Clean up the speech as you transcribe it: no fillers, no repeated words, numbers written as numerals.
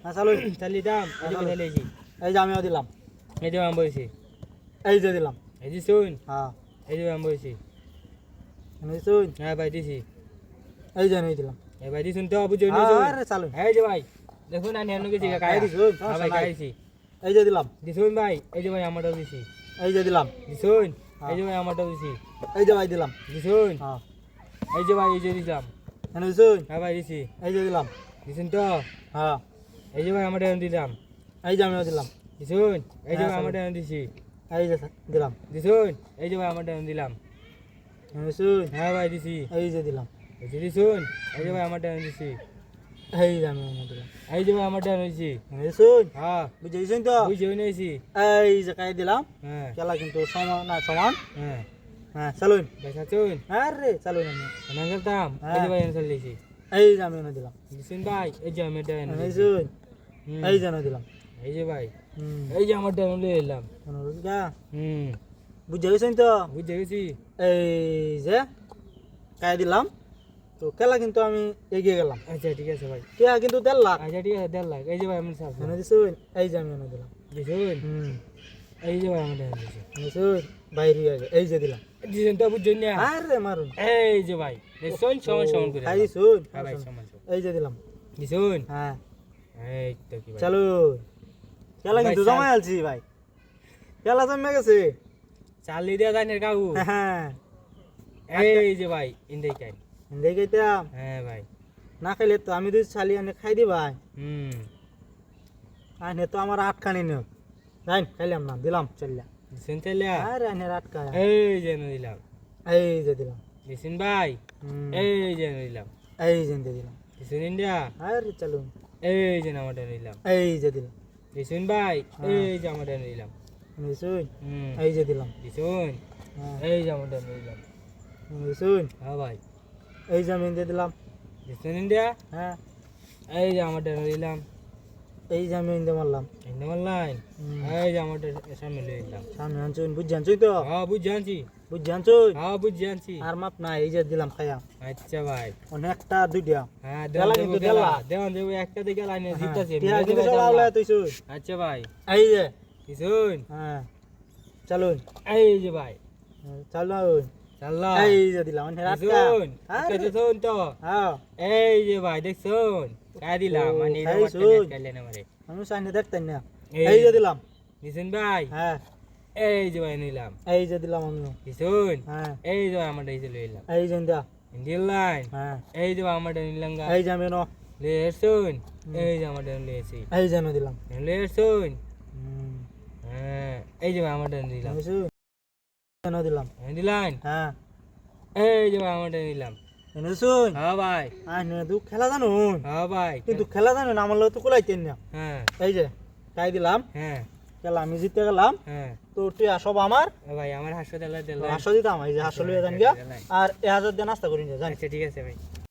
চালু চালি দাম চালিয়েছি এই যে আমিও দিলাম এই যে আমি বলছি এই যে দিলাম এই যে শুন হ্যাঁ এই যে আমি বলছি শুন হ্যাঁ ভাই দিছি এই যে নিয়ে দিলাম এই ভাই দিছুন তো বুঝুন আরে চালু এই যে ভাই দেখুন আমি হেন গেছি কাকা দিছুন হ্যাঁ ভাই খাইছি এই যে দিলাম দিছুন ভাই এই যে ভাই আমারটাও দিছি এই যে দিলাম দিছুন এই যে ভাই আমারটাও দিছি এই যে ভাই দিলাম দিছুন হ্যাঁ এই যে ভাই এই যে দিলাম শুন হ্যাঁ ভাই দিছি এই যে দিলাম দিছুন তো হ্যাঁ এই যে ভাই আমারটা দিলাম এই যে আমিও দিলাম দিছুন এই যে হ্যাঁ, ভাই আমারটা দিছি এই যে দিলাম দিছুন এই যে ভাই আমারটা দিলাম শুন হ্যাঁ ভাই দিছি এই যে দিলাম এই যে দিছুন এই যে ভাই আমারটা দিছি এই যে আমিও দিলাম এই যে ভাই আমারটা দিছি শুন হ্যাঁ বুঝেছেন তো বুঝে নিয়েছি এই যে কাই দিলাম হ্যাঁ খেলা কিন্তু সমান না সমান হ্যাঁ হ্যাঁ চালুন পয়সা চুন আরে চালুন আমি আমি খেলতাম এই যে ভাই এনসার লিখি এই যে আমিও দিলাম দিছুন ভাই এই যে আমি এটা শুন এই যে দিলাম এই যে ভাই হুম এই যে আমারটা লিয়ে এলাম হুম বুঝে গেছেন তো বুঝে গেছি এই যে কাই দিলাম তো খেলা কিন্তু আমি এগিয়ে গেলাম আচ্ছা ঠিক আছে ভাই কে কিন্তু 1.5 লাখ আচ্ছা ঠিক আছে 1.5 লাখ এই যে ভাই আমি সাথে দিছুন এই যে আমি দিলাম দিছুন হুম এই যে ভাই আমারটা দিছি দিছুন বাইরে আগে এই যে দিলাম দিছুন তো বুঝছেন না আরে মারুন এই যে ভাই দিছুন সমান সমান করে খাই দিছুন হ্যাঁ ভাই সমান সমান এই যে দিলাম দিছুন হ্যাঁ এই তো কি ভাই চালু খেলা কিন্তু ভাই, জমাই আলছি ভাই খেলা জমে গেছে চালি দিয়া জানেন কাকু হ্যাঁ এই যে ভাই ইন্দাই কাই দেখাইতাম হ্যাঁ ভাই না খাইলে তো আমি দুই ছালি আনে খাই দি ভাই হুম আনে তো আমার আটখানি নিও যাই খাইলাম না দিলাম চলিয়া দিছুন তাহলে আরে আনে আটকা এই যে দিলাম এই যে দিলাম দিছুন ভাই হুম, এই যে দিলাম এই যে দিলাম দিছুন ইন্ডিয়া আরে চলুন এই যে আমারটা নিলাম এই যে দিলাম দিছুন ভাই এই যে আমারটা নিলাম নিশুন হুম এই যে দিলাম দিছুন হ্যাঁ, এই যে আমারটা নিলাম নিশুন হ্যাঁ ভাই এই যে আমি দিয়ে দিলাম দিছুন ইন্ডিয়া হ্যাঁ এই যে আমারটা নিলাম এই যে আমি দিয়ে মারলাম ইন্ডিয়া লাইন হুম, এই যে আমারটা সামনে লয়ে নিলাম সামনে আনছুন বুঝ জানছুই তো হ্যাঁ বুঝ জানছি বুঝ জানছুই হ্যাঁ বুঝ জানছি আর মাপ না এই যে দিলাম খাইয়া আচ্ছা ভাই অনেকটা দুইটা হ্যাঁ গেলা দেওয়ান কিন্তু দেবো গেলা। দেওয়ান দেবো একটা দিকে লাইনে জিততেছে টিয়া কিন্তু সব আওলা তুইছুন আচ্ছা ভাই এই যে দিছুন হ্যাঁ চলুন এই যে ভাই চলুন চাল্লা এই যে দিলাম অনেক আটকা দিছুন আরে, দিছুন তো হ্যাঁ এই যে ভাই দেখছুন কাই দিলাম ও, মানে খাই শুন। কাইলে না মারে আমি সামনে দেখতেন না এই এই যে দিলাম দিছুন ভাই হ্যাঁ এই যে ভাই নিলাম এই যে দিলাম আমি দিছুন হ্যাঁ এই যে আমার দিছে লইলাম এই যে দা ইন্ডিয়ান লাইন হ্যাঁ এই যে আমার নিলাম গা এই যে আমি নো লেসুন এই যে আমার লেসি এই যে দিলাম লেসুন হুম, হ্যাঁ এই যে আমার দিলাম আমি শুন দিলাম দিলাম হ্যাঁ এই যে আমার নিলাম এনে শুন হ্যাঁ ভাই তুই খেলা জানুন হ্যাঁ ভাই কিন্তু খেলা জানুন আমার লোক তো কোলাইতেন না হ্যাঁ এই যে তাই দিলাম হ্যাঁ খেলা আমি জিতে গেলাম হ্যাঁ তো তুই সব আমার ভাই আমার হাসপাতালে দিলাম হাসো দিতাম এই যে হাসো লিয়ে জান গিয়া আর 1000 দিয়ে নাস্তা করিন জান আচ্ছা ঠিক আছে ভাই